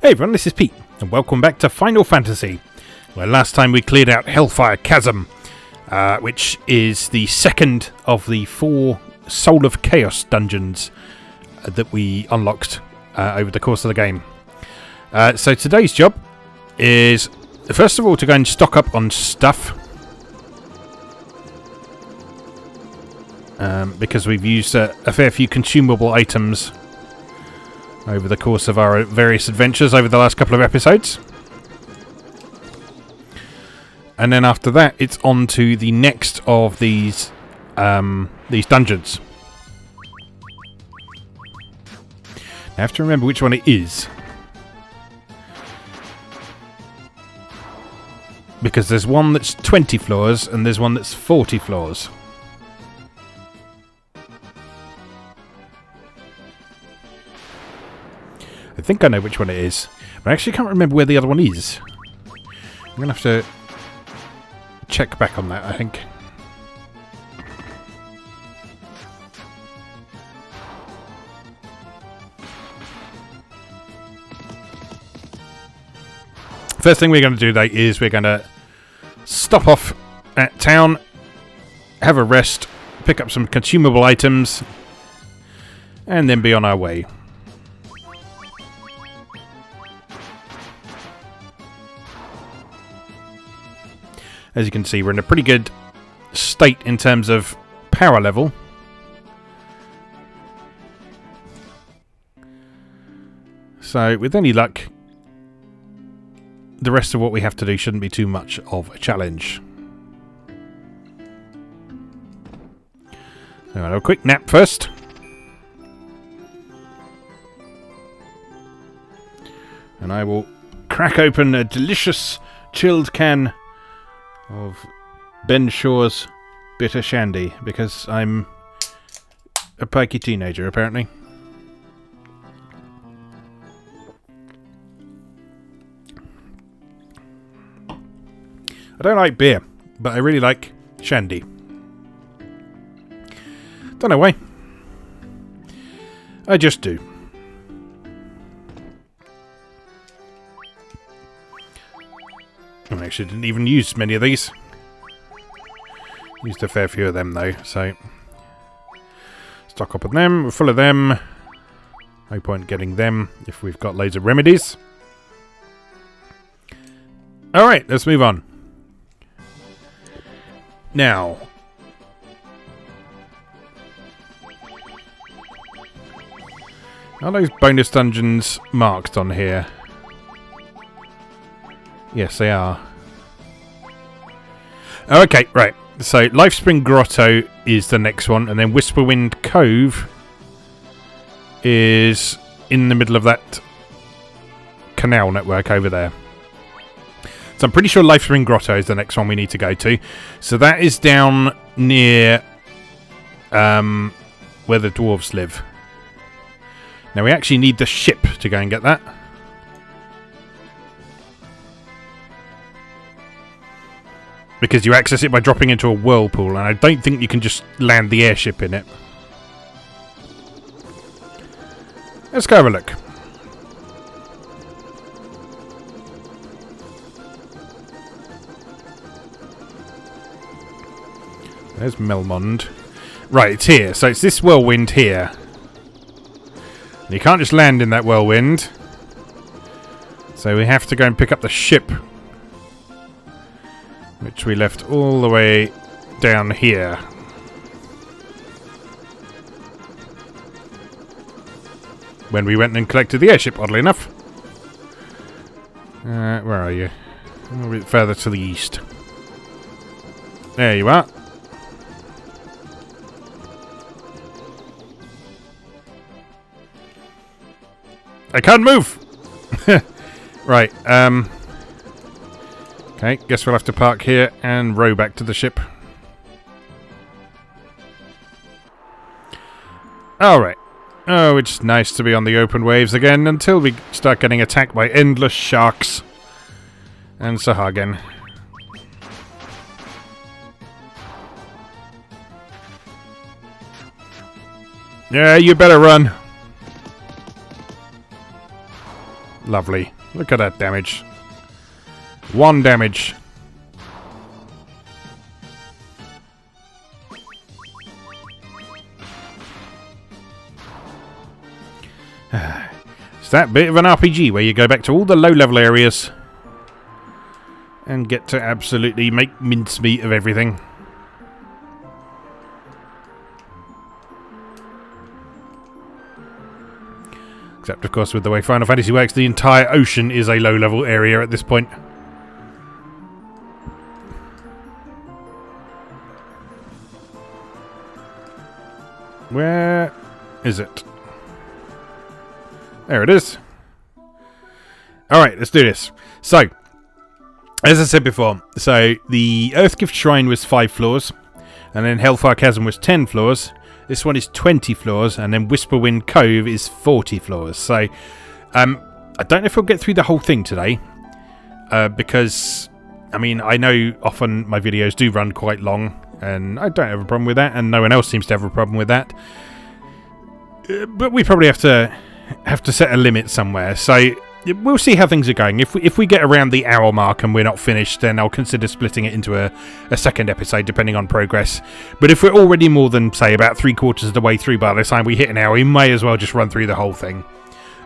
Hey everyone, this is Pete, and welcome back to Final Fantasy, where last time we cleared out Hellfire Chasm, which is the second of the 4 Soul of Chaos dungeons that we unlocked over the course of the game. So today's job is, first of all, to go and stock up on stuff, because we've used a fair few consumable items over the course of our various adventures over the last couple of episodes. And then after that, it's on to the next of these dungeons. I have to remember which one it is, because there's one that's 20 floors and there's one that's 40 floors. I think I know which one it is, but I actually can't remember where the other one is. I'm going to have to check back on that, I think. First thing we're going to do today is we're going to stop off at town, have a rest, pick up some consumable items, and then be on our way. As you can see, we're in a pretty good state in terms of power level. So, with any luck, the rest of what we have to do shouldn't be too much of a challenge. So, I'll have a quick nap first. And I will crack open a delicious chilled can of Ben Shaw's bitter shandy, because I'm a pikey teenager, apparently. I don't like beer, but I really like shandy. Don't know why. I just do. I actually didn't even use many of these. Used a fair few of them though, so stock up on them. We're full of them. No point getting them if we've got loads of remedies. Alright, let's move on. Now, are those bonus dungeons marked on here? Yes, they are. Okay, right. So, Lifespring Grotto is the next one, and then Whisperwind Cove is in the middle of that canal network over there. So, I'm pretty sure Lifespring Grotto is the next one we need to go to. So, that is down near where the dwarves live. Now, we actually need the ship to go and get that. Because you access it by dropping into a whirlpool, and I don't think you can just land the airship in it. Let's go have a look. There's Melmond. Right, it's here. So it's this whirlwind here. And you can't just land in that whirlwind. So we have to go and pick up the ship, which we left all the way down here. When we went and collected the airship, oddly enough. Where are you? A little bit further to the east. There you are. I can't move! Right, okay, guess we'll have to park here and row back to the ship. Alright. Oh, it's nice to be on the open waves again until we start getting attacked by endless sharks and Sahagin. Yeah, you better run. Lovely. Look at that damage. 1 damage. It's that bit of an RPG where you go back to all the low-level areas and get to absolutely make mincemeat of everything. Except, of course, with the way Final Fantasy works, the entire ocean is a low-level area at this point. Where is it? There it is. Alright, let's do this. So, as I said before, the Earthgift Shrine was 5 floors, and then Hellfire Chasm was 10 floors. This one is 20 floors, and then Whisperwind Cove is 40 floors. So, I don't know if we'll get through the whole thing today, because, I mean, I know often my videos do run quite long, and I don't have a problem with that, and no one else seems to have a problem with that. But we probably have to set a limit somewhere. So we'll see how things are going. If we get around the hour mark and we're not finished, then I'll consider splitting it into a second episode, depending on progress. But if we're already more than, say, about 3/4 of the way through by the time we hit an hour, we may as well just run through the whole thing.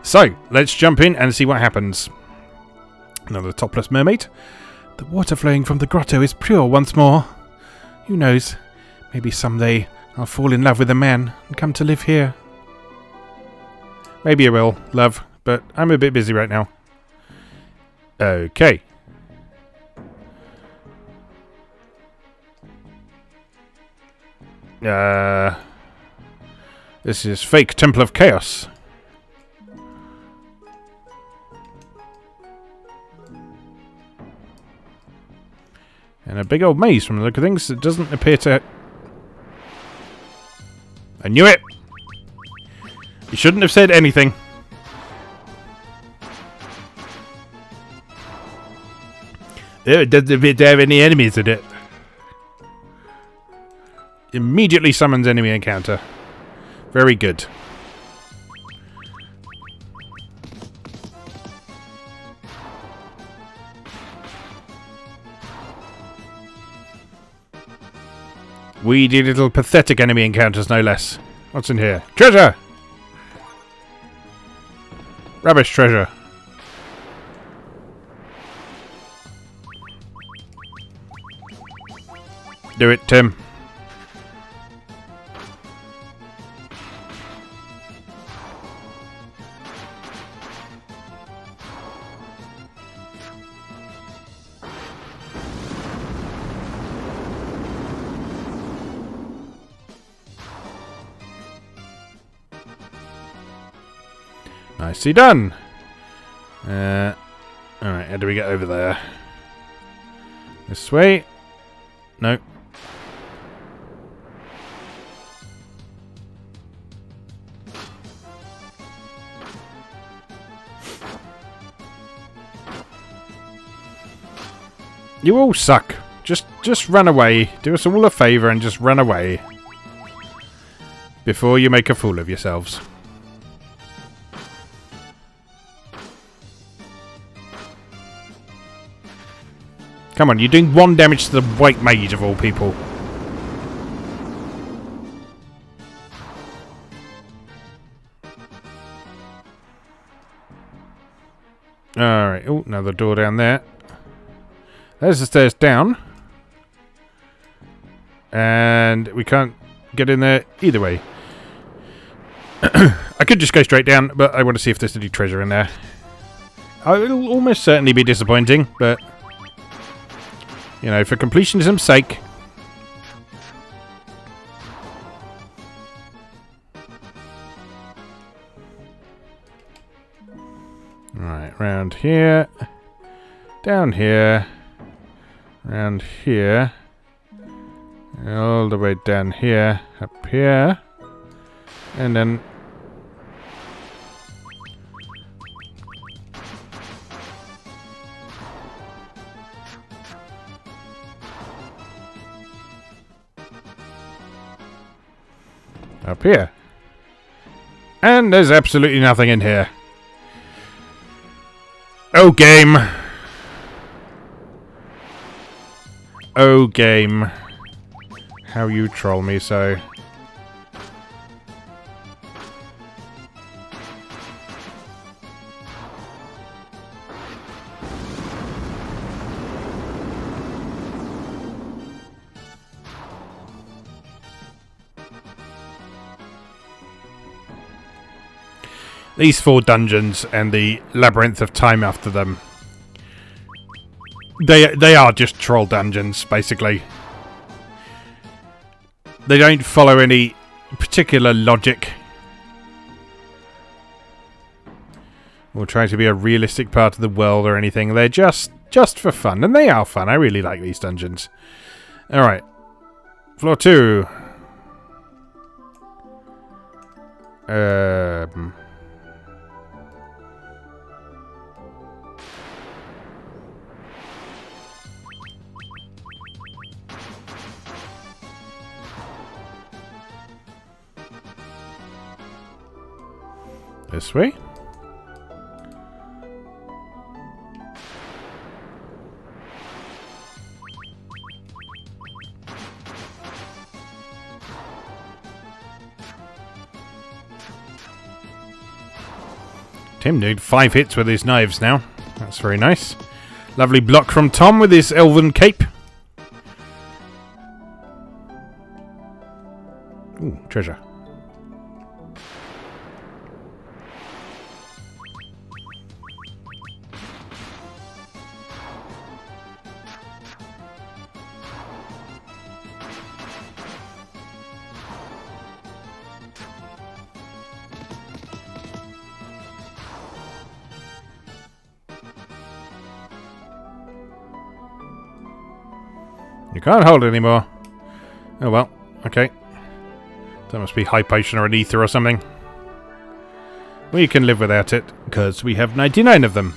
So let's jump in and see what happens. Another topless mermaid. The water flowing from the grotto is pure once more. Who knows? Maybe someday I'll fall in love with a man and come to live here. Maybe I will, love, but I'm a bit busy right now. Okay. This is fake Temple of Chaos. And a big old maze from the look of things. It doesn't appear to... I knew it! You shouldn't have said anything. It doesn't appear to have any enemies in it. Immediately summons enemy encounter. Very good. Weedy little pathetic enemy encounters, no less. What's in here? Treasure! Rubbish treasure. Do it, Tim. Nicely done. Alright, how do we get over there? This way? No. You all suck. Just run away. Do us all a favour and just run away. Before you make a fool of yourselves. Come on, you're doing 1 damage to the white mage of all people. Alright, oh, another door down there. There's the stairs down. And we can't get in there either way. I could just go straight down, but I want to see if there's any treasure in there. It'll almost certainly be disappointing, but... you know, for completionism's sake. Right, round here. Down here. Round here. All the way down here. Up here. And then... up here. And there's absolutely nothing in here. Oh, game. Oh, game. How you troll me so. These 4 dungeons and the labyrinth of time after them. They are just troll dungeons, basically. They don't follow any particular logic. Or try to be a realistic part of the world or anything. They're just for fun. And they are fun. I really like these dungeons. Alright. Floor 2. This way. Tim did 5 hits with his knives now. That's very nice. Lovely block from Tom with his elven cape. Ooh, treasure. You can't hold it anymore. Oh well, okay. That must be high potion or an ether or something. We can live without it, because we have 99 of them.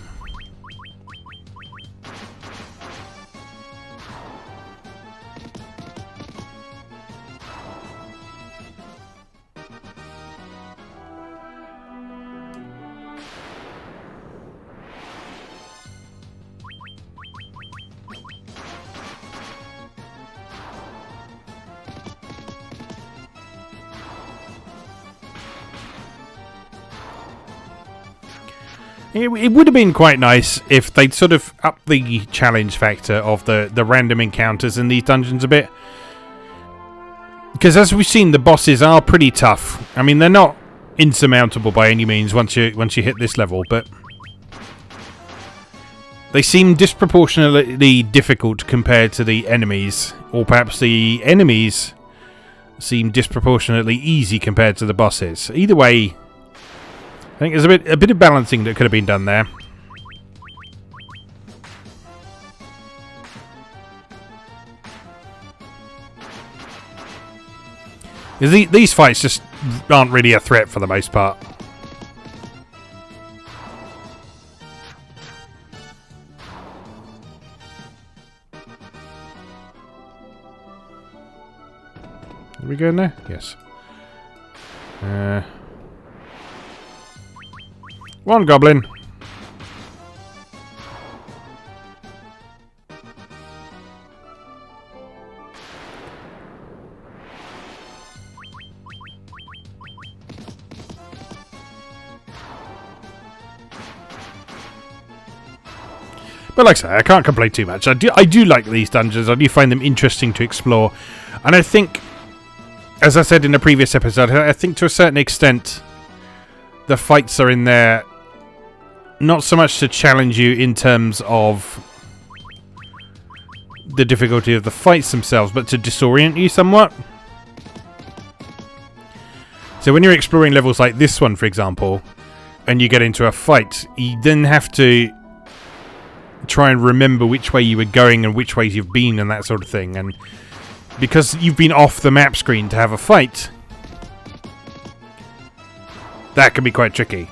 It would have been quite nice if they'd sort of upped the challenge factor of the random encounters in these dungeons a bit. Because as we've seen, the bosses are pretty tough. I mean, they're not insurmountable by any means once you hit this level, but they seem disproportionately difficult compared to the enemies. Or perhaps the enemies seem disproportionately easy compared to the bosses. Either way, I think there's a bit of balancing that could have been done there. These fights just aren't really a threat for the most part. Are we going there? Yes. One goblin. But like I say, I can't complain too much. I do like these dungeons. I do find them interesting to explore. And I think, as I said in the previous episode, I think to a certain extent the fights are in there not so much to challenge you in terms of the difficulty of the fights themselves, but to disorient you somewhat. So when you're exploring levels like this one, for example, and you get into a fight, you then have to try and remember which way you were going and which ways you've been and that sort of thing. And because you've been off the map screen to have a fight, that can be quite tricky.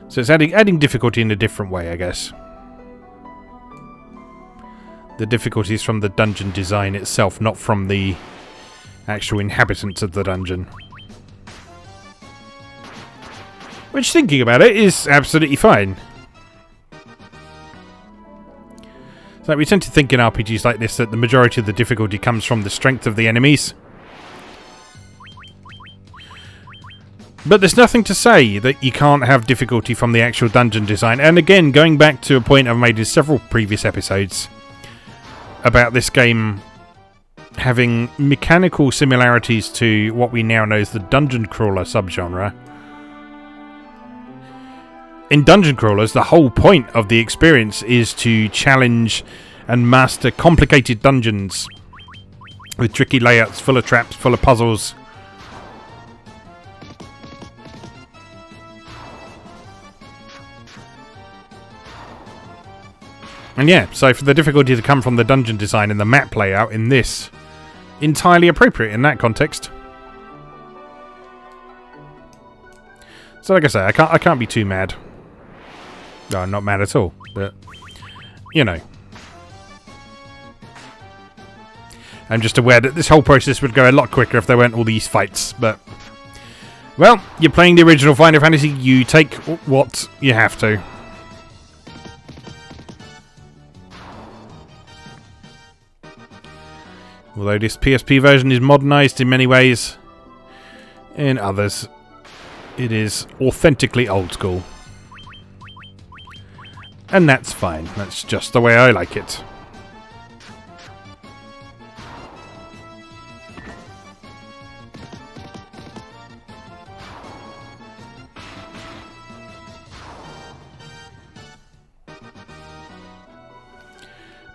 So it's adding difficulty in a different way, I guess. The difficulty is from the dungeon design itself, not from the actual inhabitants of the dungeon. Which, thinking about it, is absolutely fine. So we tend to think in RPGs like this that the majority of the difficulty comes from the strength of the enemies. But there's nothing to say that you can't have difficulty from the actual dungeon design. And again, going back to a point I've made in several previous episodes about this game having mechanical similarities to what we now know as the dungeon crawler subgenre. In dungeon crawlers, the whole point of the experience is to challenge and master complicated dungeons with tricky layouts, full of traps, full of puzzles. And yeah, so for the difficulty to come from the dungeon design and the map layout in this, entirely appropriate in that context. So like I say, I can't be too mad. No, I'm not mad at all, but, you know. I'm just aware that this whole process would go a lot quicker if there weren't all these fights, but... Well, you're playing the original Final Fantasy, you take what you have to. Although this PSP version is modernised in many ways, in others, it is authentically old school. And that's fine. That's just the way I like it.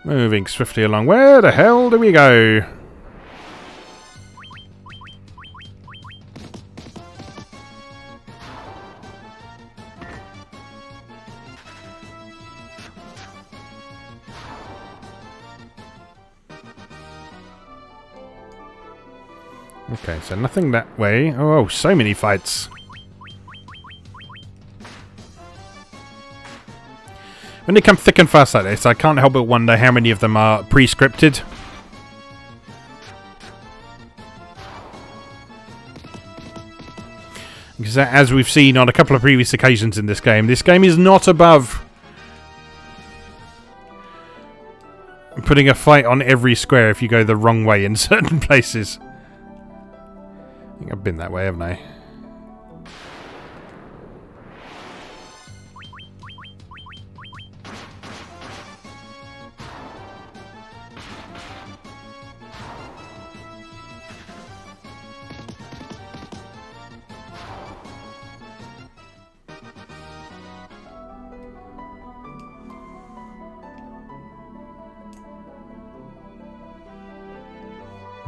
Moving swiftly along. Where the hell do we go? Okay, so nothing that way. Oh, so many fights. When they come thick and fast like this, I can't help but wonder how many of them are pre-scripted. Because as we've seen on a couple of previous occasions in this game is not above putting a fight on every square if you go the wrong way in certain places. I think I've been that way, haven't I?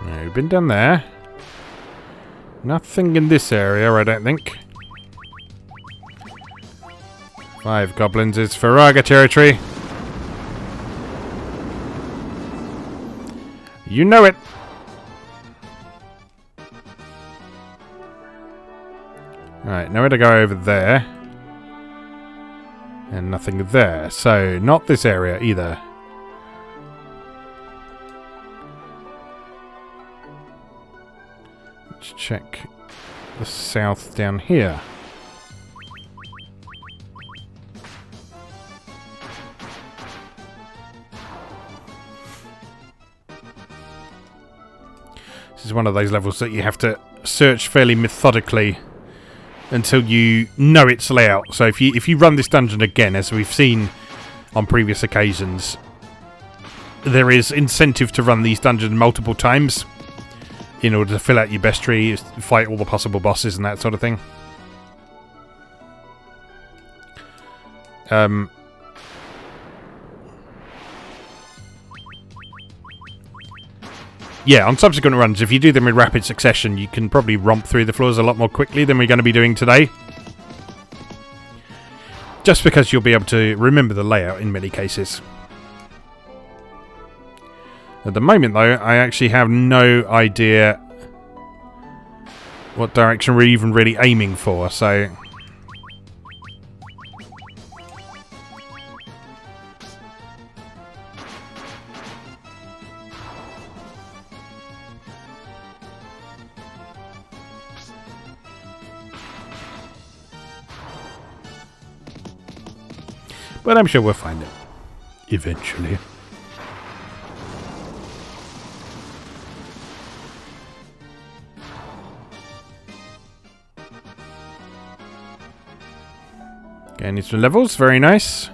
No, we've been down there. Nothing in this area, I don't think. 5 goblins is Faraga territory. You know it. Right, nowhere to go over there. And nothing there. So, not this area either. Let's check the south down here. This is one of those levels that you have to search fairly methodically until you know its layout. So if you run this dungeon again, as we've seen on previous occasions, there is incentive to run these dungeons multiple times in order to fill out your best tree, fight all the possible bosses and that sort of thing. Yeah, on subsequent runs, if you do them in rapid succession, you can probably romp through the floors a lot more quickly than we're going to be doing today. Just because you'll be able to remember the layout in many cases. At the moment, though, I actually have no idea what direction we're even really aiming for, so... But I'm sure we'll find it. Eventually. Okay, need some levels. Very nice.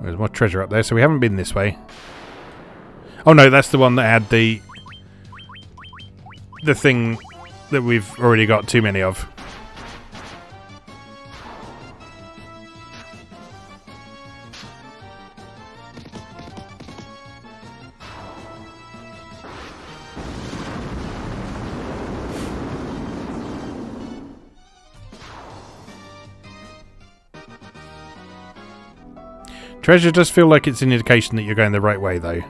There's more treasure up there, so we haven't been this way. Oh no, that's the one that had the thing that we've already got too many of. Treasure does feel like it's an indication that you're going the right way, though.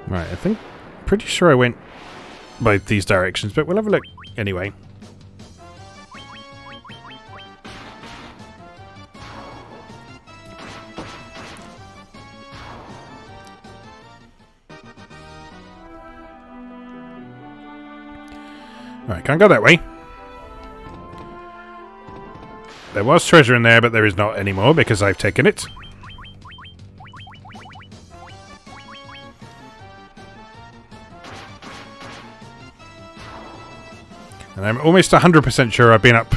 Right, I think... Pretty sure I went both these directions, but we'll have a look anyway. Right, can't go that way. There was treasure in there, but there is not anymore because I've taken it. And I'm almost 100% sure I've been up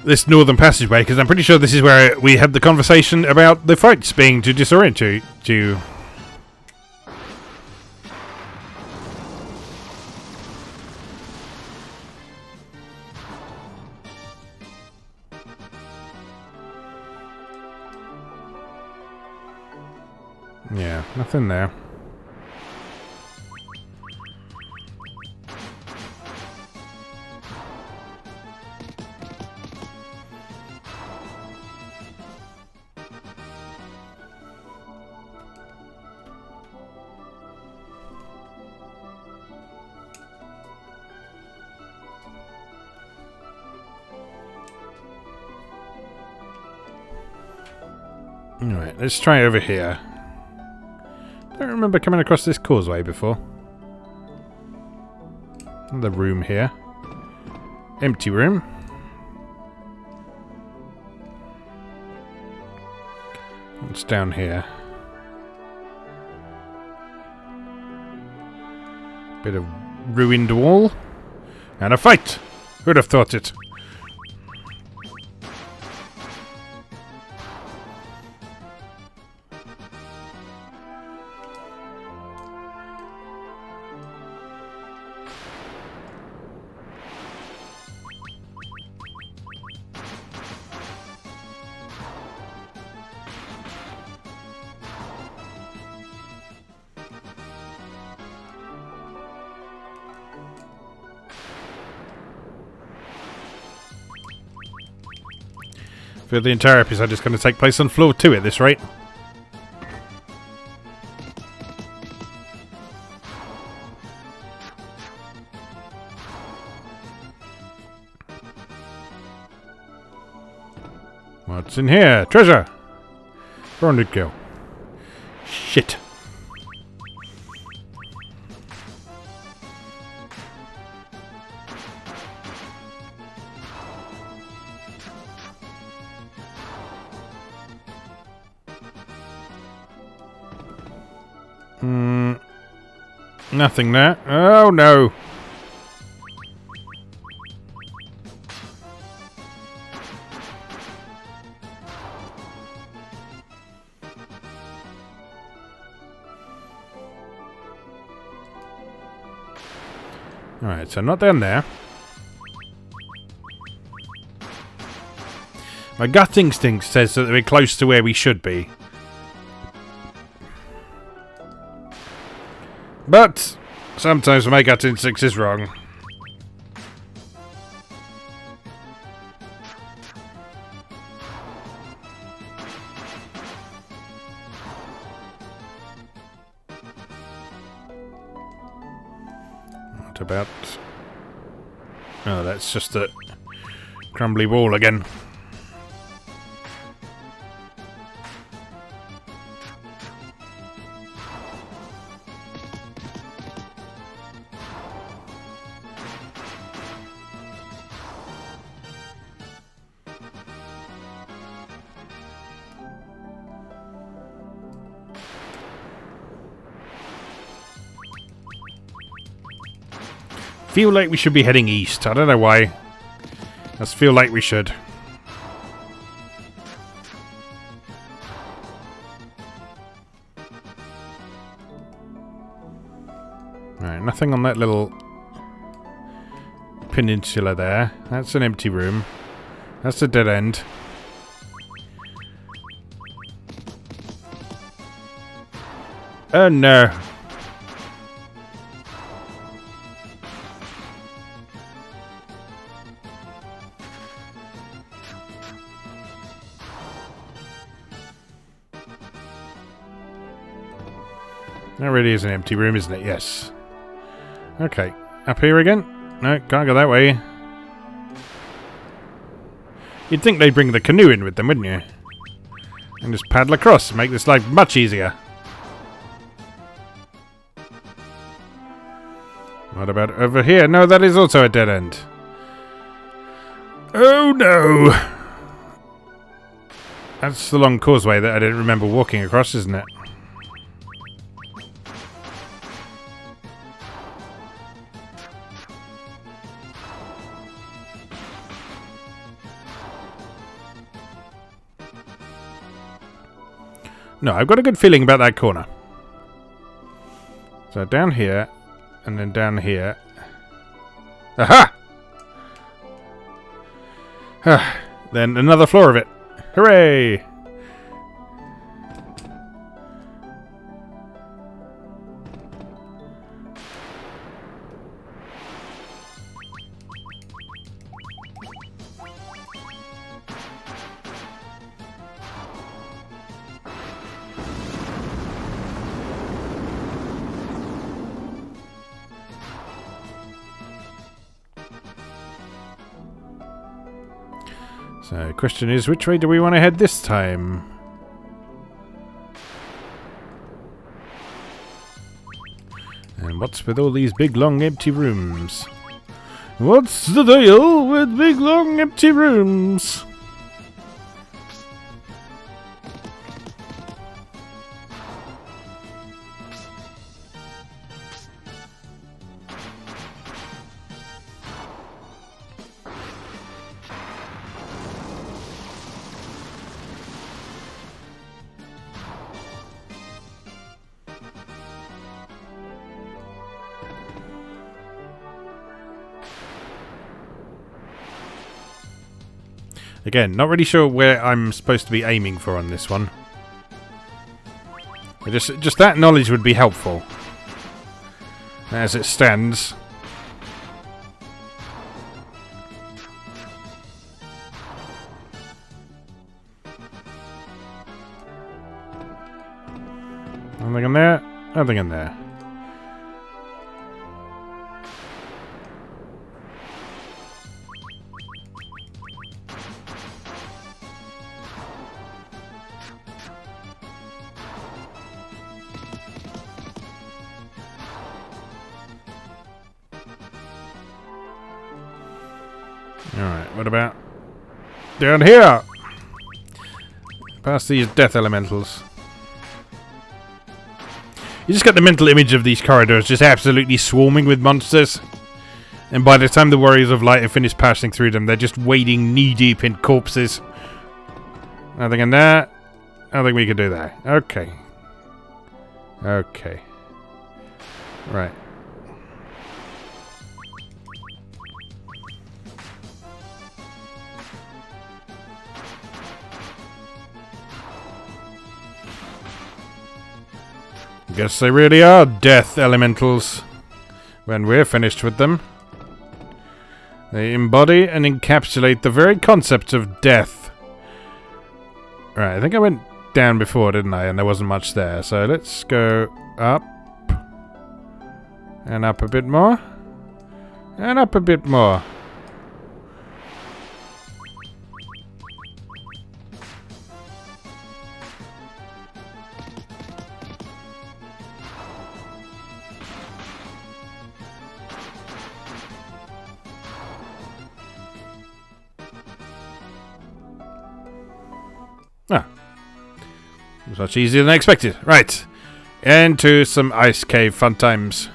this northern passageway, because I'm pretty sure this is where we had the conversation about the fights being to disorient you. Yeah, nothing there. Alright, let's try over here. Don't remember coming across this causeway before. Another room here. Empty room. What's down here? Bit of ruined wall. And a fight! Who'd have thought it? For the entire episode is going to take place on floor 2 at this rate. What's in here? Treasure! 400 gil. Shit. Nothing there. Oh no. Alright, so not down there. My gut instinct says that we're close to where we should be. But sometimes my gut instinct is wrong. What about... Oh, that's just a crumbly wall again. Feel like we should be heading east. I don't know why. I just feel like we should. Right, nothing on that little peninsula there. That's an empty room. That's a dead end. Oh no. That really is an empty room, isn't it? Yes. Okay. Up here again? No, can't go that way. You'd think they'd bring the canoe in with them, wouldn't you? And just paddle across and make this life much easier. What about over here? No, that is also a dead end. Oh no! That's the long causeway that I didn't remember walking across, isn't it? No, I've got a good feeling about that corner. So down here, and then down here. Aha! Then another floor of it. Hooray! So, question is, which way do we want to head this time? And what's with all these big, long, empty rooms? What's the deal with big, long, empty rooms? Again, not really sure where I'm supposed to be aiming for on this one. But just that knowledge would be helpful. As it stands. Nothing in there. Nothing in there. Alright, what about down here? Past these death elementals. You just got the mental image of these corridors just absolutely swarming with monsters. And by the time the Warriors of Light have finished passing through them, they're just wading knee-deep in corpses. Nothing in there. Nothing we can do there. Okay. Okay. Right. Guess they really are death elementals when we're finished with them. They embody and encapsulate the very concept of death. Right, I think I went down before, didn't I? And there wasn't much there. So let's go up. And up a bit more. And up a bit more. Ah. It was much easier than I expected. Right. Into some ice cave fun times.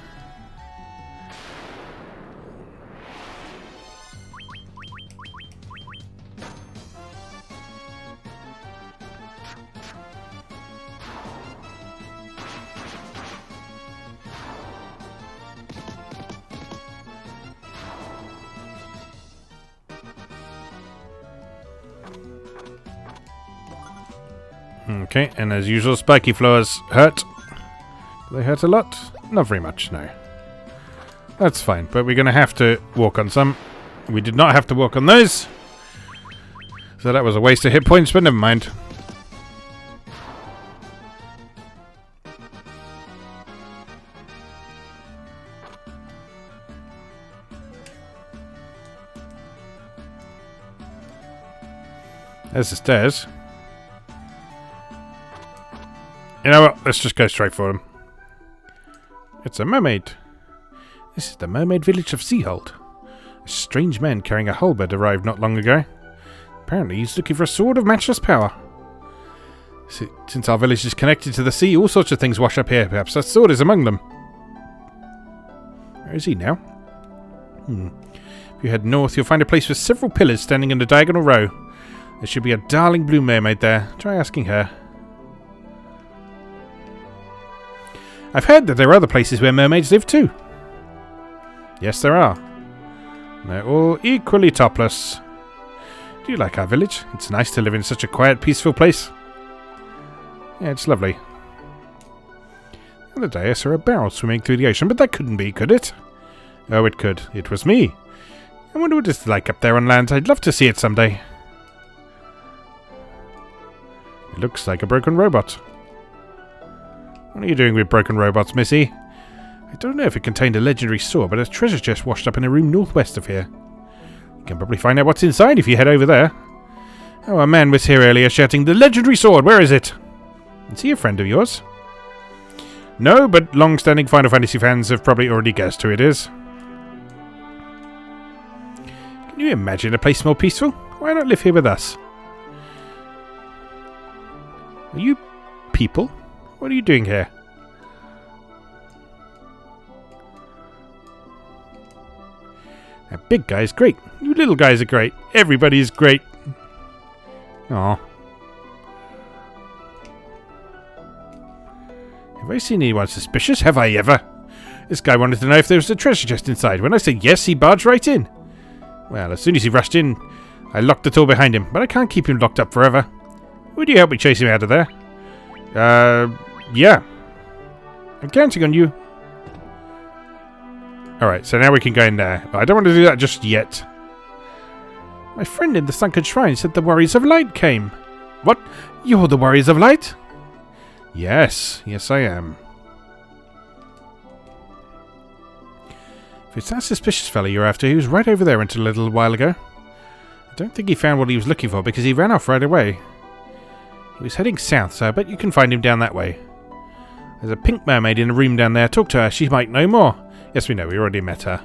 Okay, and as usual, spiky floors hurt. Do they hurt a lot? Not very much, no. That's fine, but we're going to have to walk on some. We did not have to walk on those. So that was a waste of hit points, but never mind. There's the stairs. You know what? Let's just go straight for him. It's a mermaid. This is the mermaid village of Seahold. A strange man carrying a halberd arrived not long ago. Apparently he's looking for a sword of matchless power. Since our village is connected to the sea, all sorts of things wash up here. Perhaps that sword is among them. Where is he now? If you head north, you'll find a place with several pillars standing in a diagonal row. There should be a darling blue mermaid there. Try asking her. I've heard that there are other places where mermaids live too. Yes, there are. They're all equally topless. Do you like our village? It's nice to live in such a quiet, peaceful place. Yeah, it's lovely. The other day I saw a barrel swimming through the ocean, but that couldn't be, could it? Oh, it could. It was me. I wonder what it's like up there on land. I'd love to see it someday. It looks like a broken robot. What are you doing with broken robots, Missy? I don't know if it contained a legendary sword, but a treasure chest washed up in a room northwest of here. You can probably find out what's inside if you head over there. Oh, a man was here earlier shouting, "The legendary sword! Where is it?" Is he a friend of yours? No, but long-standing Final Fantasy fans have probably already guessed who it is. Can you imagine a place more peaceful? Why not live here with us? Are you people? What are you doing here? That big guy's great. You little guys are great. Everybody's great. Aw. Have I seen anyone suspicious? Have I ever? This guy wanted to know if there was a treasure chest inside. When I said yes, he barged right in. Well, as soon as he rushed in, I locked the door behind him, but I can't keep him locked up forever. Would you help me chase him out of there? Yeah. I'm counting on you. Alright, so now we can go in there. But I don't want to do that just yet. My friend in the sunken shrine said the Warriors of Light came. What? You're the Warriors of Light? Yes. Yes, I am. If it's that suspicious fellow you're after, he was right over there until a little while ago. I don't think he found what he was looking for because he ran off right away. He was heading south, so I bet you can find him down that way. There's a pink mermaid in a room down there. Talk to her. She might know more. Yes, we know. We already met her.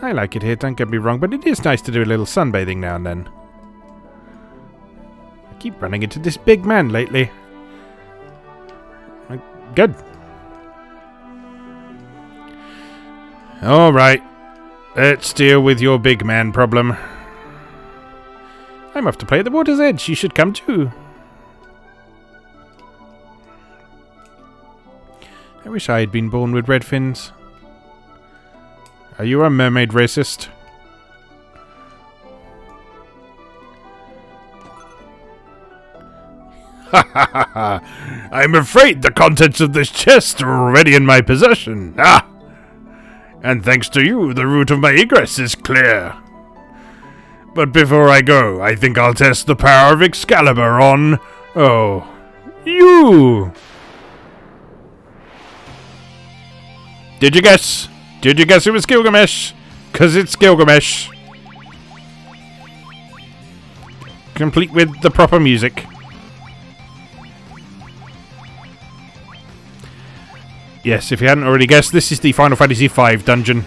I like it here, don't get me wrong, but it is nice to do a little sunbathing now and then. I keep running into this big man lately. Good. Alright. Let's deal with your big man problem. I'm off to play at the water's edge. You should come too. I wish I had been born with red fins. Are you a mermaid racist? Ha ha ha ha! I'm afraid the contents of this chest are already in my possession. Ah! And thanks to you, the route of my egress is clear. But before I go, I think I'll test the power of Excalibur on... Oh, you! Did you guess? Did you guess it was Gilgamesh? Because it's Gilgamesh. Complete with the proper music. Yes, if you hadn't already guessed, this is the Final Fantasy V dungeon.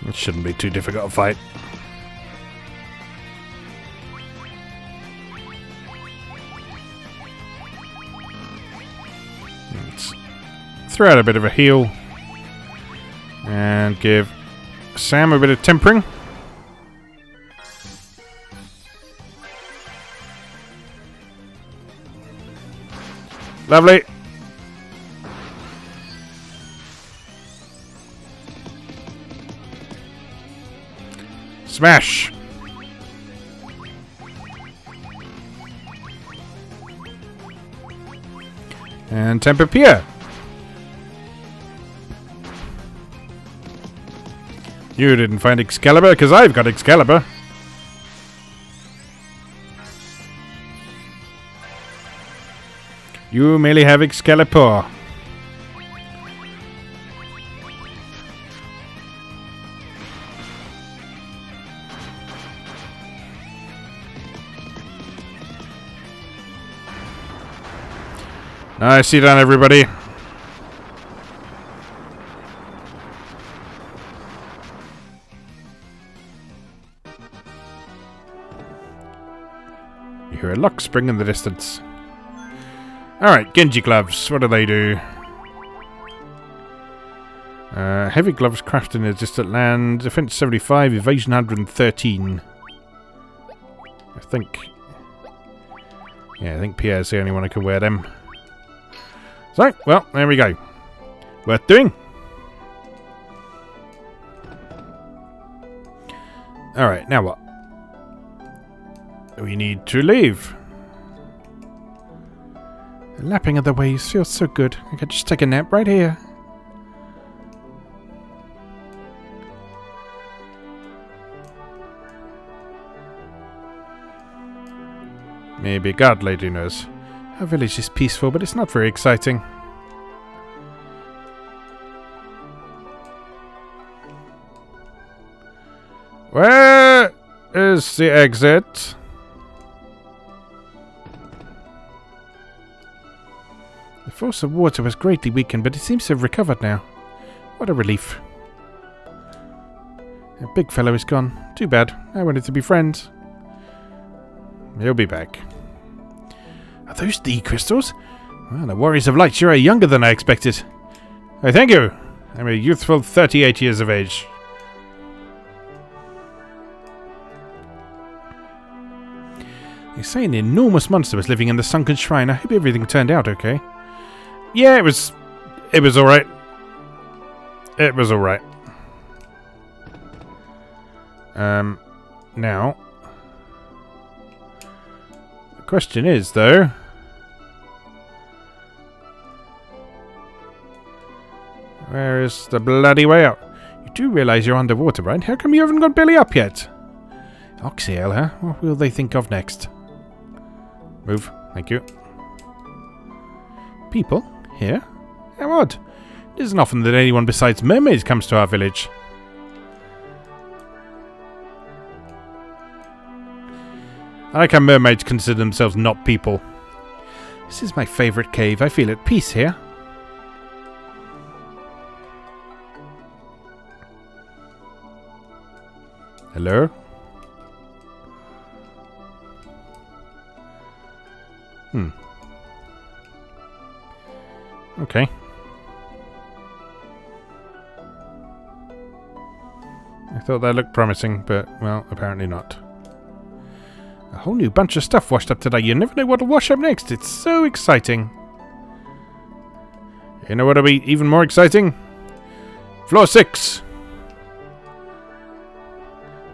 It shouldn't be too difficult to fight. Let's throw out a bit of a heal. And give Sam a bit of tempering. Lovely. Smash! And Temper Pier. You didn't find Excalibur, because I've got Excalibur. You merely have Excalibur. Nicely done, everybody. You hear a lock spring in the distance. Alright, Genji gloves. What do they do? Heavy gloves crafted in a distant land. Defense 75, evasion 113. I think Pierre's the only one who can wear them. So, well, there we go. Worth doing. Alright, now what? We need to leave. The lapping of the waves feels so good. I could just take a nap right here. Maybe God Lady knows. Our village is peaceful, but it's not very exciting. Where is the exit? The force of water was greatly weakened, but it seems to have recovered now. What a relief. The big fellow is gone. Too bad. I wanted to be friends. He'll be back. Are those D crystals? Well, the Warriors of Light sure are younger than I expected. Oh, thank you. I'm a youthful 38 years of age. They say an enormous monster was living in the sunken shrine. I hope everything turned out okay. Yeah, it was alright. It was alright. Now, the question is, though, where is the bloody way out? You do realise you're underwater, right? How come you haven't got belly up yet? Oxyale, huh? What will they think of next? Move. Thank you. People? Here? How odd. It isn't often that anyone besides mermaids comes to our village. I like how mermaids consider themselves not people. This is my favourite cave. I feel at peace here. Hello? Okay. I thought that looked promising, but, well, apparently not. A whole new bunch of stuff washed up today. You never know what'll wash up next. It's so exciting. You know what'll be even more exciting? Floor 6!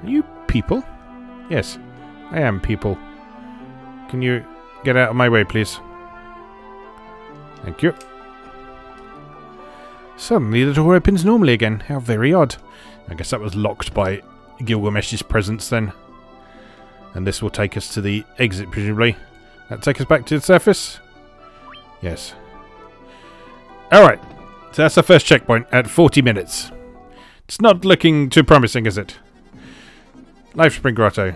Are you people? Yes, I am people. Can you get out of my way, please? Thank you. Suddenly the door opens normally again. How very odd. I guess that was locked by Gilgamesh's presence then. And this will take us to the exit, presumably. That take us back to the surface? Yes. Alright. So that's the first checkpoint at 40 minutes. It's not looking too promising, is it? Lifespring Grotto.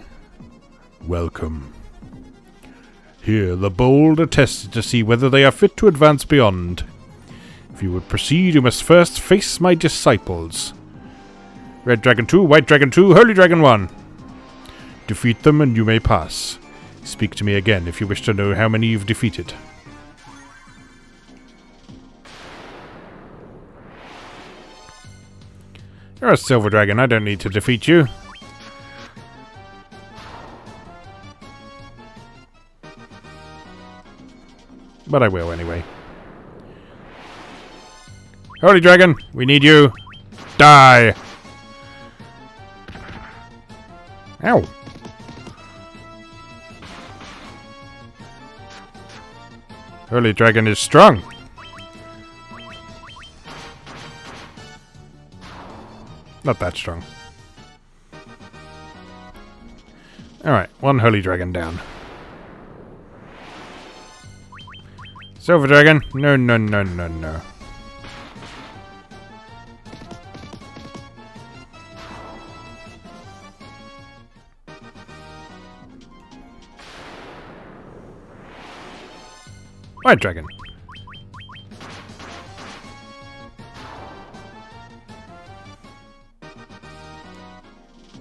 Welcome. Here, the bold are tested to see whether they are fit to advance beyond. If you would proceed, you must first face my disciples. Red Dragon 2, White Dragon 2, Holy Dragon 1. Defeat them and you may pass. Speak to me again if you wish to know how many you've defeated. You're a Silver Dragon, I don't need to defeat you. But I will anyway. Holy Dragon, we need you. Die! Ow! Holy Dragon is strong. Not that strong. Alright, one Holy Dragon down. Silver Dragon? No, no, no, no, no. White Dragon.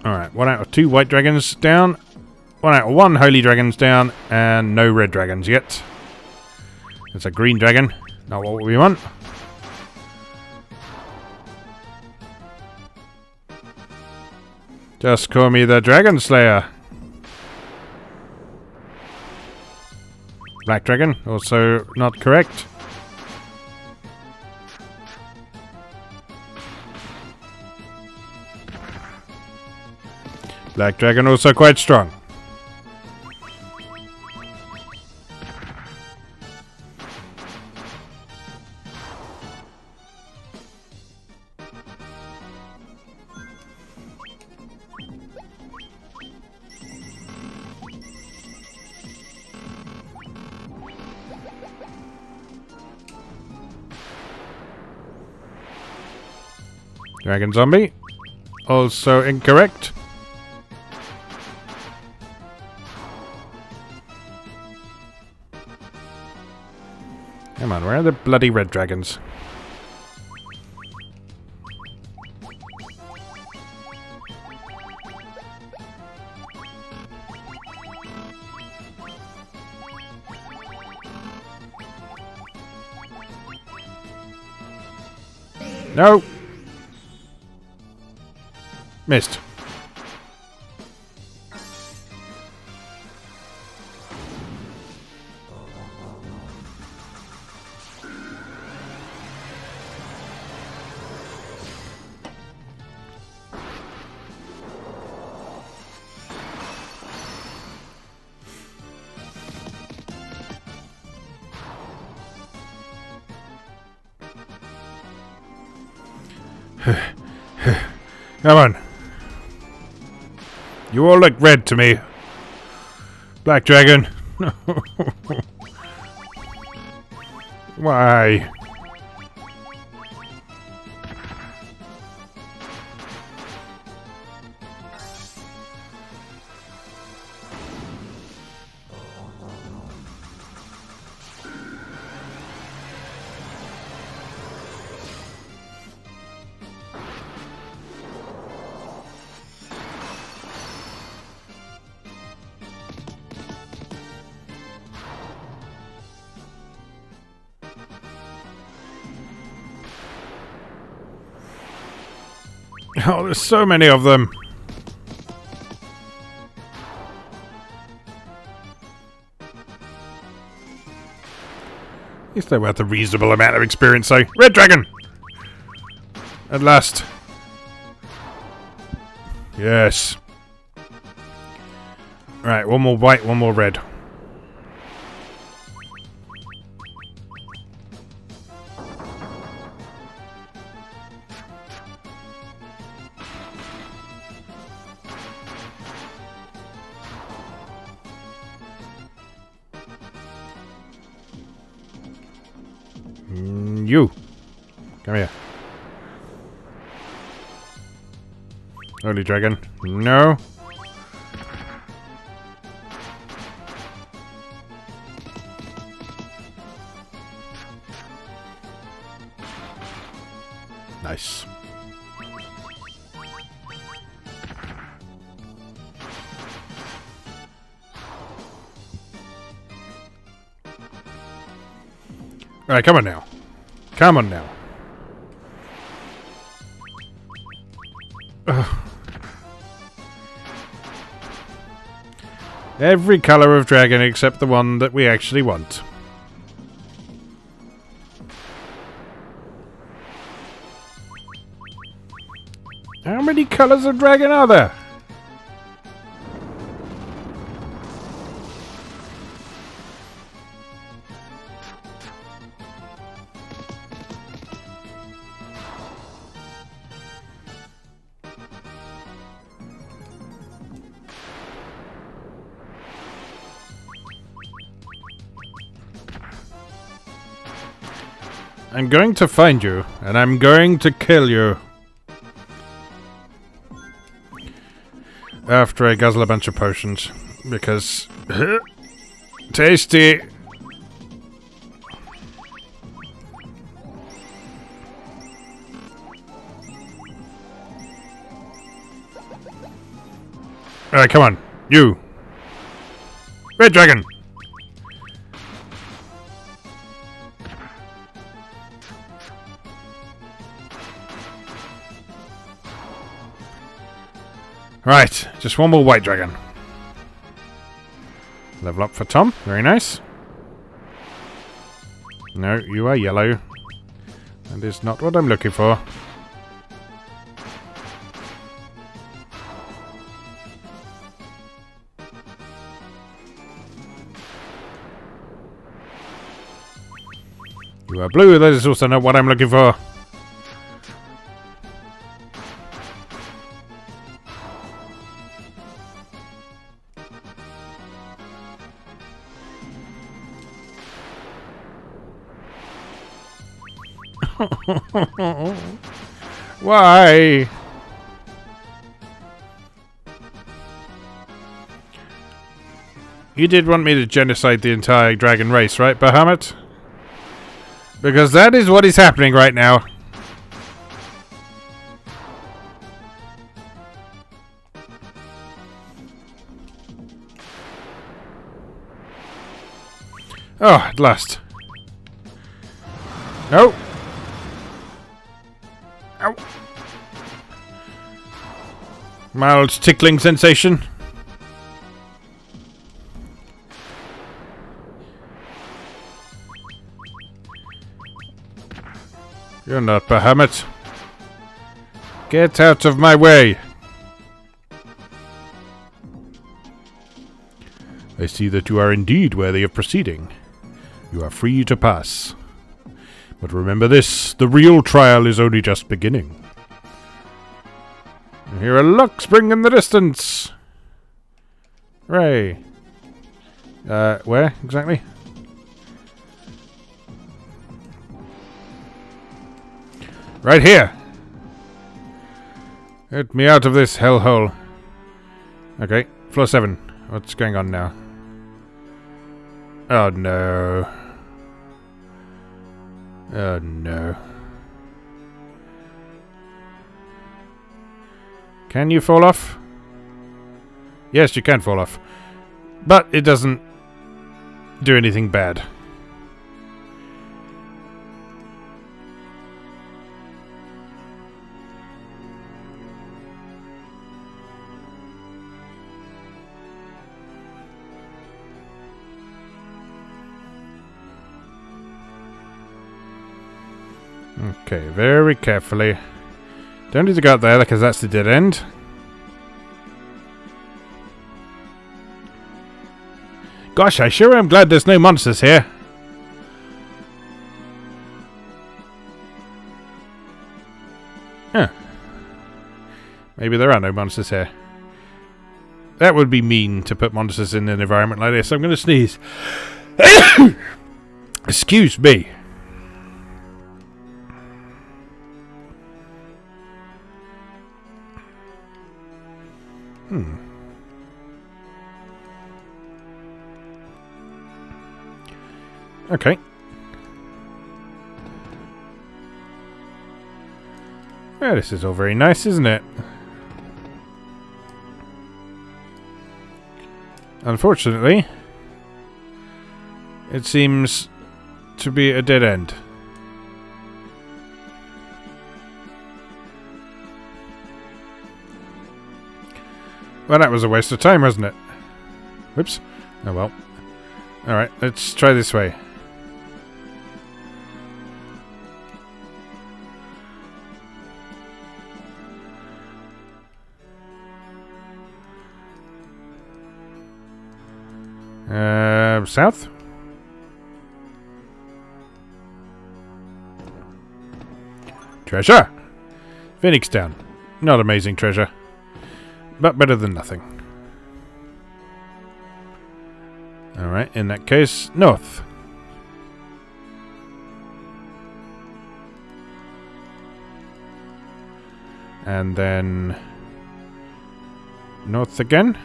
Alright, 1 out of 2 White Dragons down. 1 out of 1 Holy Dragons down. And no Red Dragons yet. It's a Green Dragon. Not what we want. Just call me the Dragon Slayer. Black Dragon, also not correct. Black Dragon, also quite strong. Dragon Zombie, also incorrect. Come on, where are the bloody red dragons? No! Missed. Come on. You all look red to me. Black Dragon. Why? Oh, there's so many of them. At least they're worth a reasonable amount of experience, though. Red Dragon! At last. Yes. Right, one more white, one more red. You. Come here. Holy dragon. No. Nice. Alright, come on now. Come on now. Ugh. Every colour of dragon except the one that we actually want. How many colours of dragon are there? I'm going to find you, and I'm going to kill you. After I guzzle a bunch of potions. Because... tasty! Alright, come on. You! Red dragon! Right, just one more white dragon. Level up for Tom. Very nice. No, you are yellow. That is not what I'm looking for. You are blue. That is also not what I'm looking for. Why? You did want me to genocide the entire dragon race, right, Bahamut? Because that is what is happening right now. Oh, at last. No. Ow. Mild tickling sensation. You're not Bahamut. Get out of my way. I see that you are indeed worthy of proceeding. You are free to pass. But remember this, the real trial is only just beginning. I hear a Lifespring in the distance. Hooray. Where exactly? Right here. Get me out of this hellhole. Okay, floor 7. What's going on now? Oh no. Oh no. Can you fall off? Yes, you can fall off. But it doesn't do anything bad. Okay, very carefully. Don't need to go up there because that's the dead end. Gosh, I sure am glad there's no monsters here. Huh. Maybe there are no monsters here. That would be mean to put monsters in an environment like this. I'm going to sneeze. Excuse me. Okay. Well, this is all very nice, isn't it? Unfortunately, it seems to be a dead end. Well, that was a waste of time, wasn't it? Whoops. Oh well. Alright, let's try this way. South? Treasure! Phoenix Down. Not amazing treasure, but better than nothing. Alright, in that case, north. And then north again.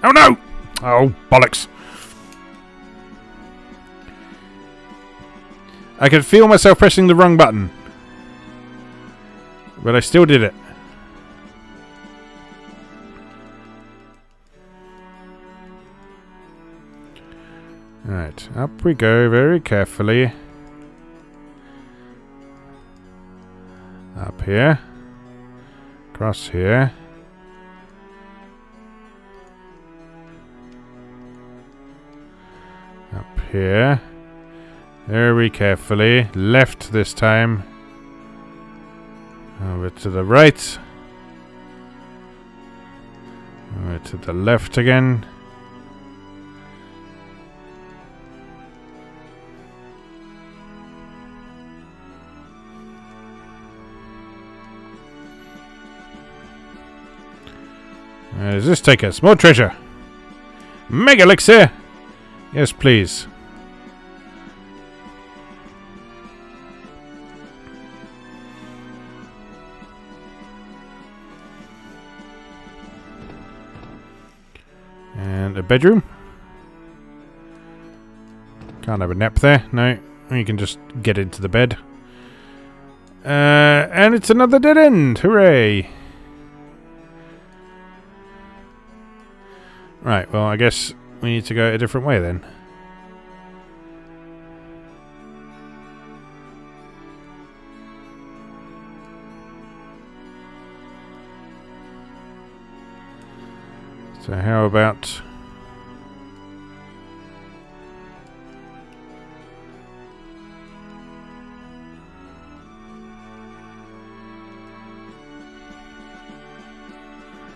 Oh no! Oh, bollocks. I could feel myself pressing the wrong button. But I still did it. Right, up we go very carefully. Up here. Across here. Up here. Very carefully. Left this time. Over to the right. Over to the left again. Where does this take us? More treasure! Mega elixir! Yes, please. And a bedroom. Can't have a nap there. No, you can just get into the bed. And it's another dead end. Hooray! Right, well, I guess we need to go a different way then. So how about...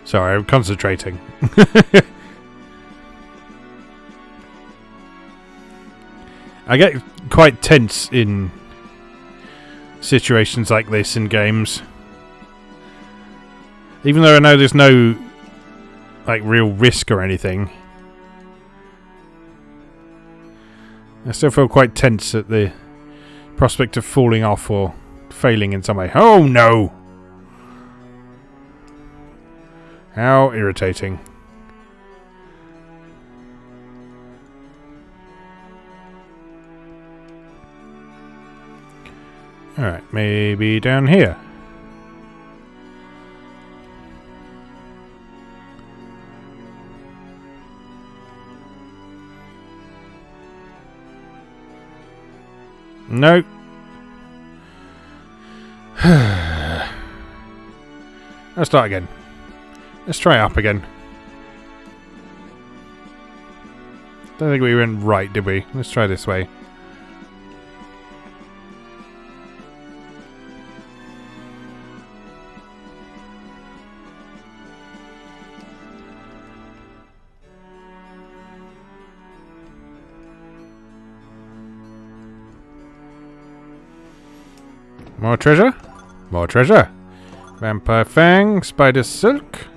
Sorry, I'm concentrating. I get quite tense in situations like this in games. Even though I know there's no like real risk or anything, I still feel quite tense at the prospect of falling off or failing in some way. Oh no! How irritating. Alright, maybe down here. No. Let's start again. Let's try up again. Don't think we went right, did we? Let's try this way. More treasure? More treasure. Vampire fang, spider silk.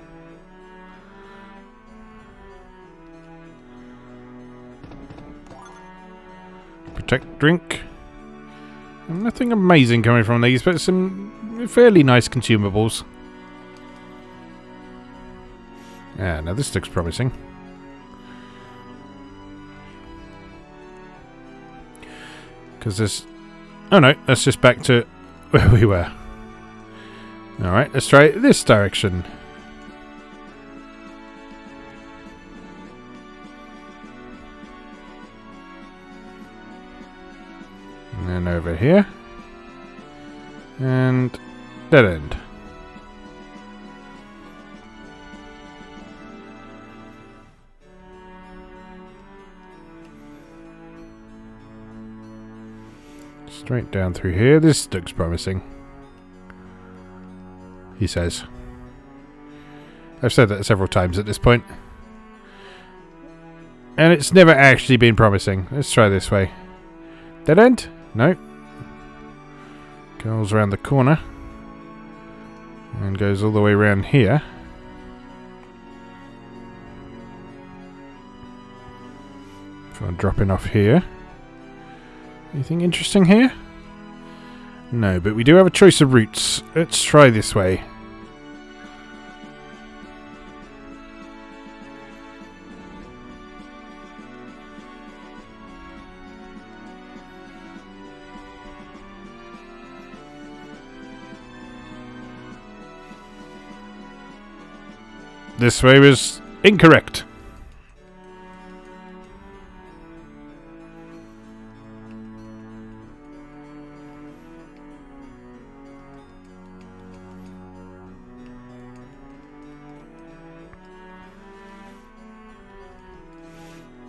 Protect drink. Nothing amazing coming from these, but some fairly nice consumables. Yeah, now this looks promising. Because there's... Oh no, that's just back to where we were. Alright, let's try it this direction. And then over here. And dead end. Straight down through here. This looks promising. He says. I've said that several times at this point. And it's never actually been promising. Let's try this way. Dead end? No. Goes around the corner. And goes all the way around here. If I'm dropping off here. Anything interesting here? No, but we do have a choice of routes. Let's try this way. This way was incorrect.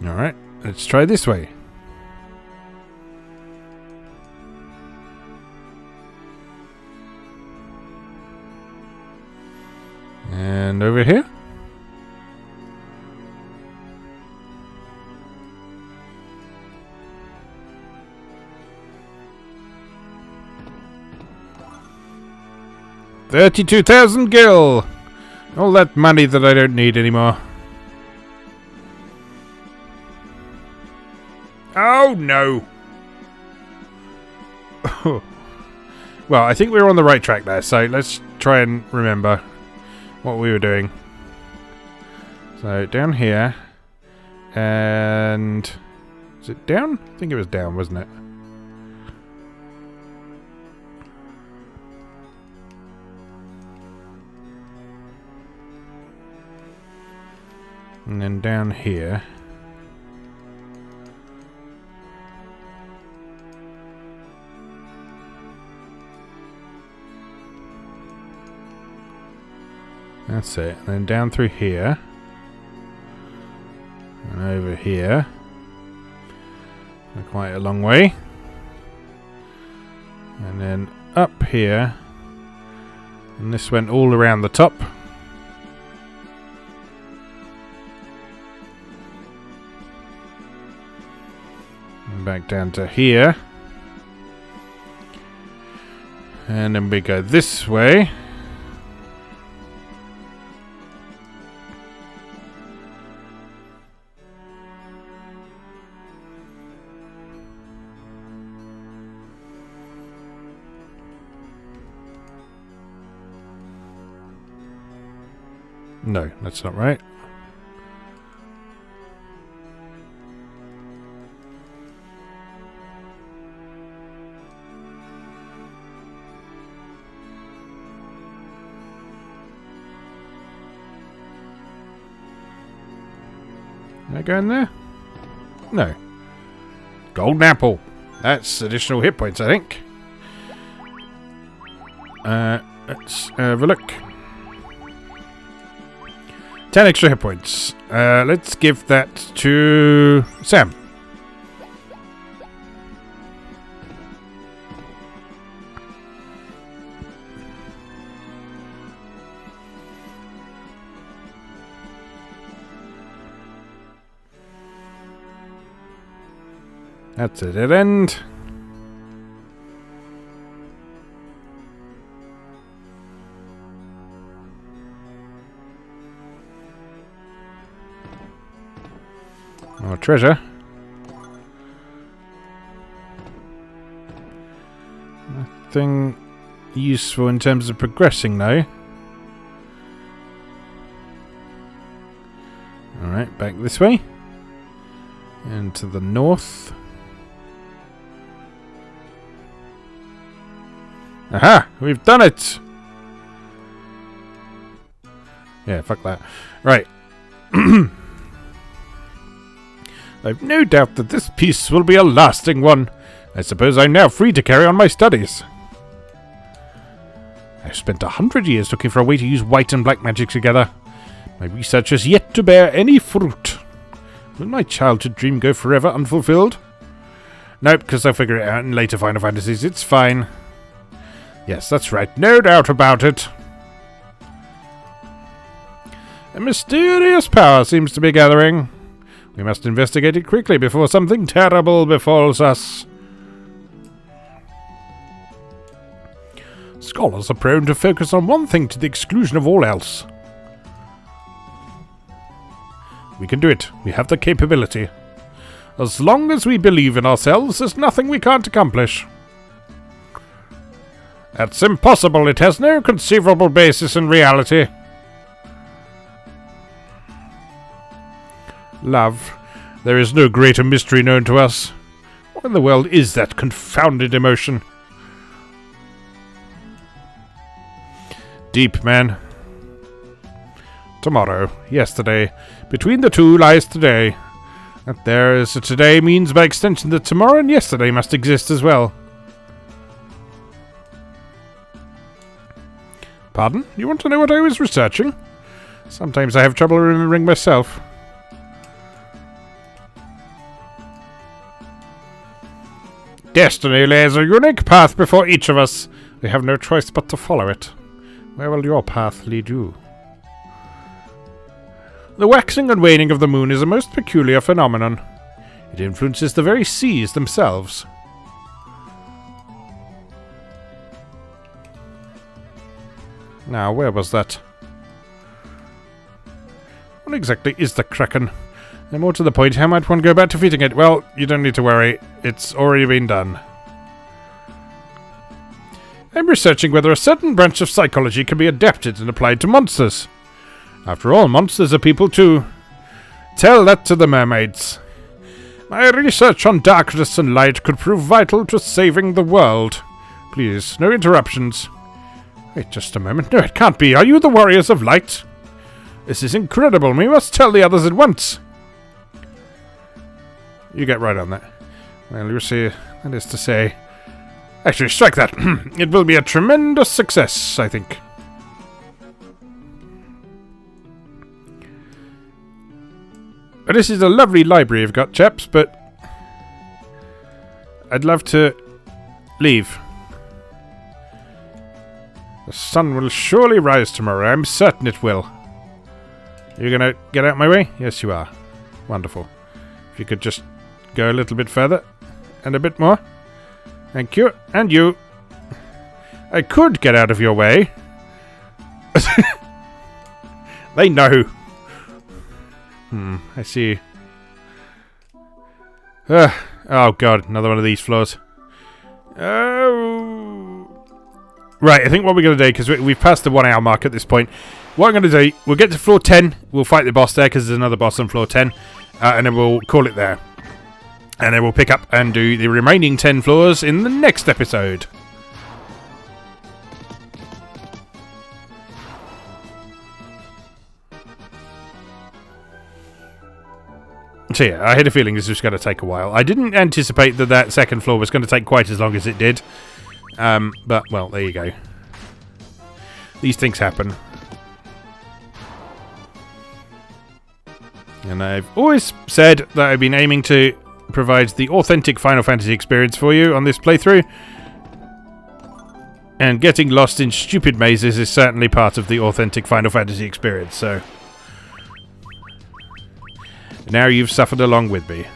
Alright, let's try this way. And over here. $32,000 gil! All that money that I don't need anymore. Oh no! Well, I think we were on the right track there, so let's try and remember what we were doing. So down here, and is it down? I think it was down, wasn't it? And then down here. That's it. And then down through here. And over here. Quite a long way. And then up here. And this went all around the top. And back down to here. And then we go this way. No, that's not right. Can I go in there? No. Golden apple. That's additional hit points, I think. Let's have a look. 10 extra hit points. Let's give that to Sam. That's a dead end. More treasure. Nothing useful in terms of progressing, though. Alright, back this way. And to the north. Aha! We've done it! Yeah, fuck that. Right. I've no doubt that this peace will be a lasting one. I suppose I'm now free to carry on my studies. I've spent 100 years looking for a way to use white and black magic together. My research has yet to bear any fruit. Will my childhood dream go forever unfulfilled? Nope, because I'll figure it out in later Final Fantasies. It's fine. Yes, that's right. No doubt about it. A mysterious power seems to be gathering. We must investigate it quickly before something terrible befalls us. Scholars are prone to focus on one thing to the exclusion of all else. We can do it. We have the capability. As long as we believe in ourselves, there's nothing we can't accomplish. That's impossible. It has no conceivable basis in reality. Love. There is no greater mystery known to us. What in the world is that confounded emotion? Deep, man. Tomorrow. Yesterday. Between the two lies today. That there is a today means by extension that tomorrow and yesterday must exist as well. Pardon? You want to know what I was researching? Sometimes I have trouble remembering myself. Destiny lays a unique path before each of us. We have no choice but to follow it. Where will your path lead you? The waxing and waning of the moon is a most peculiar phenomenon. It influences the very seas themselves. Now, where was that? What exactly is the Kraken? And more to the point, how might one go about defeating it? Well, you don't need to worry. It's already been done. I'm researching whether a certain branch of psychology can be adapted and applied to monsters. After all, monsters are people too. Tell that to the mermaids. My research on darkness and light could prove vital to saving the world. Please, no interruptions. Wait just a moment. No, it can't be. Are you the Warriors of Light? This is incredible. We must tell the others at once. You get right on that. Well, you see, that is to say... Actually, strike that. It will be a tremendous success, I think. But this is a lovely library you've got, chaps, but... I'd love to leave. The sun will surely rise tomorrow. I'm certain it will. Are you going to get out of my way? Yes, you are. Wonderful. If you could just go a little bit further. And a bit more. Thank you. And you. I could get out of your way. They know. I see. Oh, God. Another one of these floors. Oh... Right, I think what we're going to do, because we've passed the 1 hour mark at this point, what I'm going to do, we'll get to floor 10, we'll fight the boss there, because there's another boss on floor 10, and then we'll call it there. And then we'll pick up and do the remaining 10 floors in the next episode. So yeah, I had a feeling this was going to take a while. I didn't anticipate that that second floor was going to take quite as long as it did. But, well, there you go. These things happen. And I've always said that I've been aiming to provide the authentic Final Fantasy experience for you on this playthrough. And getting lost in stupid mazes is certainly part of the authentic Final Fantasy experience, so... Now you've suffered along with me.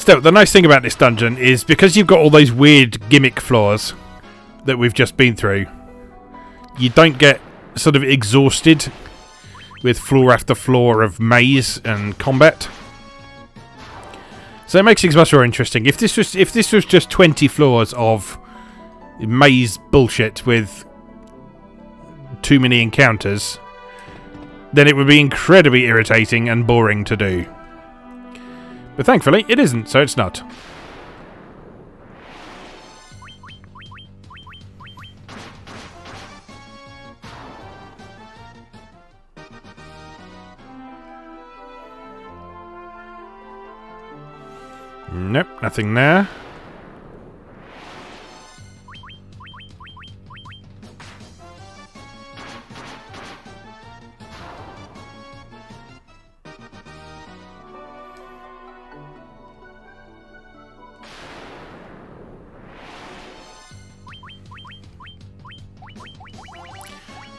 Still, the nice thing about this dungeon is because you've got all those weird gimmick floors that we've just been through, you don't get sort of exhausted with floor after floor of maze and combat. So it makes things much more interesting. If this was just 20 floors of maze bullshit with too many encounters, then it would be incredibly irritating and boring to do. But thankfully, it isn't, so it's not. Nope, nothing there.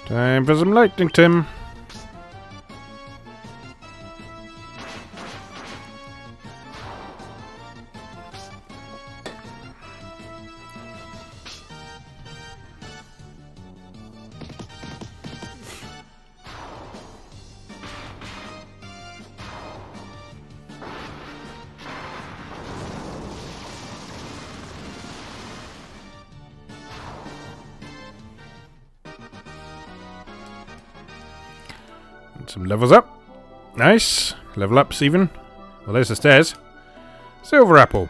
Time for some lightning, Tim. Some levels up. Nice. Level ups even. Well, there's the stairs. Silver apple.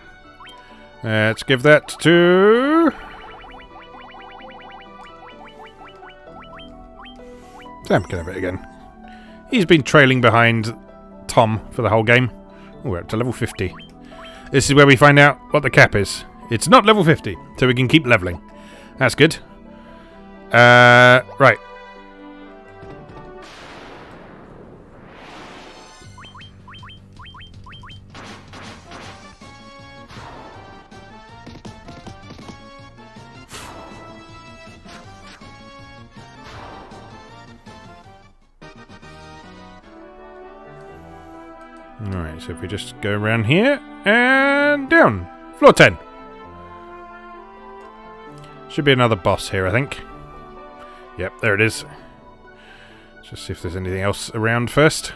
Let's give that to... Sam can have it again. He's been trailing behind Tom for the whole game. Oh, we're up to level 50. This is where we find out what the cap is. It's not level 50, so we can keep leveling. That's good. Right. Alright, so if we just go around here and down. Floor 10. Should be another boss here, I think. Yep, there it is. Let's just see if there's anything else around first.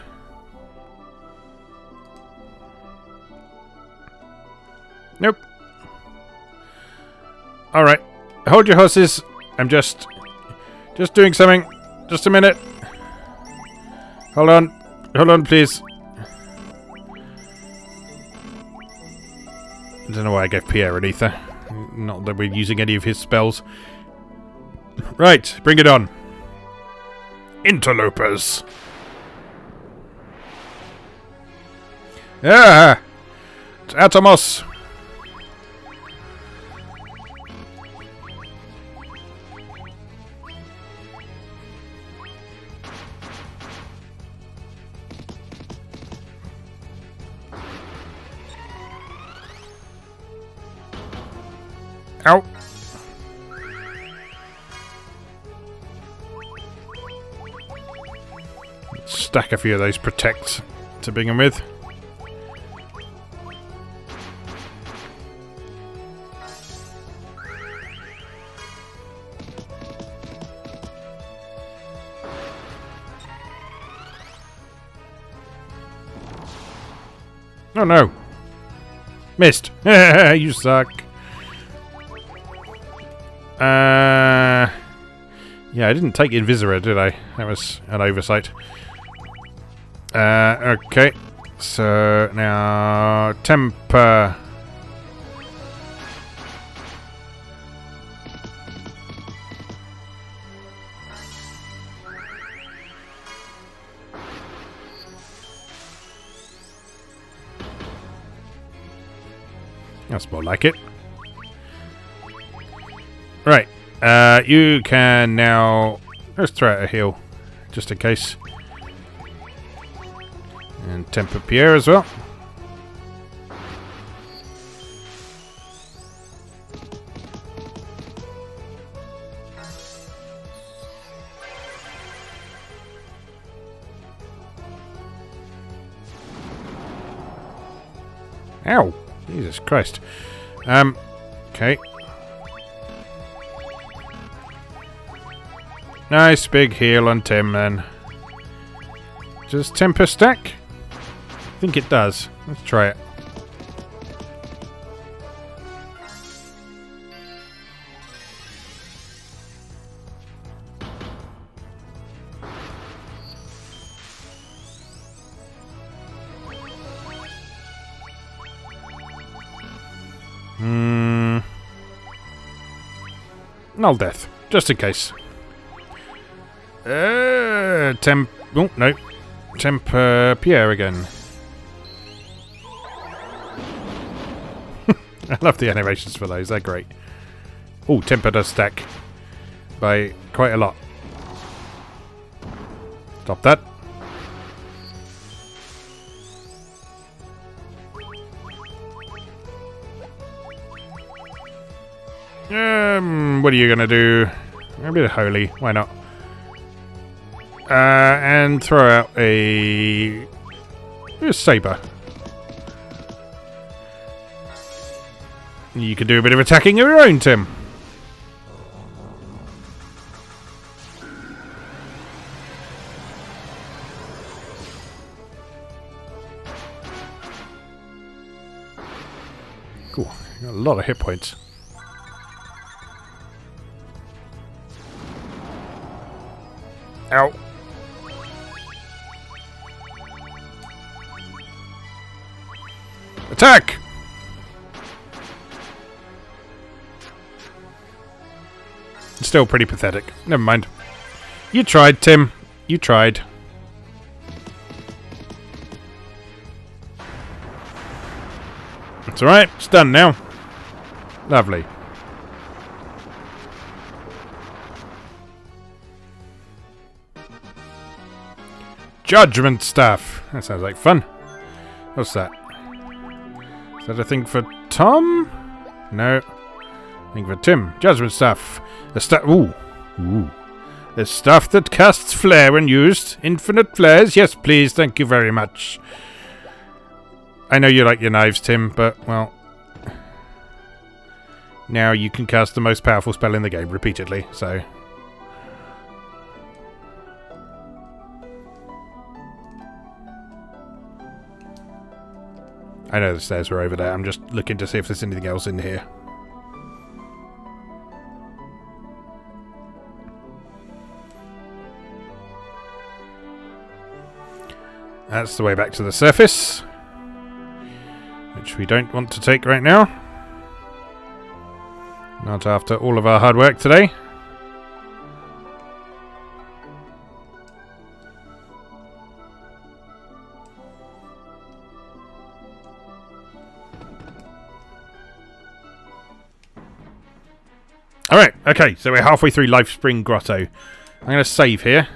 Nope. Alright. Hold your horses. I'm just doing something. Just a minute. Hold on. Hold on, please. I don't know why I gave Pierre an ether. Not that we're using any of his spells. Right, bring it on. Interlopers. Ah! It's Atomos. Ow. Stack a few of those protects to begin with. Oh no. Missed. You suck. Yeah, I didn't take Invisora, did I? That was an oversight. Okay. So, now... Temper. That's more like it. Right. You can now... Let's throw out a heal, just in case. And temper Pierre as well. Ow! Jesus Christ. Okay. Nice big heal on Tim then. Does temper stack? I think it does. Let's try it. Null death, just in case. Oh no. Pierre again. I love the animations for those, they're great. Oh, temper does stack by quite a lot. Stop that. What are you gonna do? A bit of holy, why not? And throw out a saber. You can do a bit of attacking of your own, Tim. Cool, got a lot of hit points. Ow. Attack! Still pretty pathetic. Never mind. You tried, Tim. You tried. It's alright. It's done now. Lovely. Judgment staff. That sounds like fun. What's that? Is that a thing for Tom? No. Thing for Tim. Judgment staff. The staff. Ooh. The staff that casts flare when used. Infinite flares. Yes, please. Thank you very much. I know you like your knives, Tim, but, well... now you can cast the most powerful spell in the game repeatedly, so... I know the stairs were over there. I'm just looking to see if there's anything else in here. That's the way back to the surface, which we don't want to take right now. Not after all of our hard work today. Alright, okay, so we're halfway through Lifespring Grotto. I'm going to save here.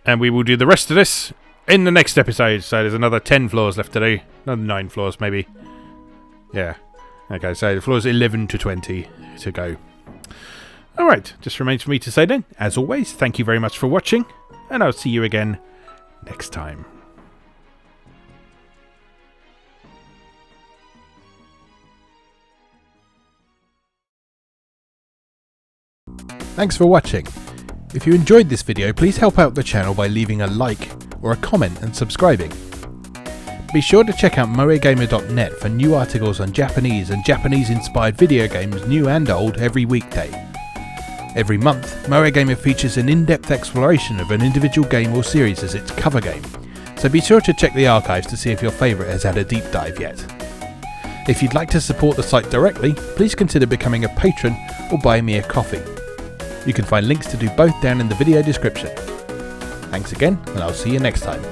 And we will do the rest of this in the next episode. So there's another 10 floors left to do. Another 9 floors, maybe. Yeah. Okay, so the floors 11 to 20 to go. Alright, just remains for me to say then, as always, thank you very much for watching. And I'll see you again next time. Thanks for watching. If you enjoyed this video, please help out the channel by leaving a like or a comment and subscribing. Be sure to check out moegamer.net for new articles on Japanese and Japanese-inspired video games, new and old, every weekday. Every month, Moegamer features an in-depth exploration of an individual game or series as its cover game, so be sure to check the archives to see if your favourite has had a deep dive yet. If you'd like to support the site directly, please consider becoming a patron or buy me a coffee. You can find links to do both down in the video description. Thanks again, and I'll see you next time.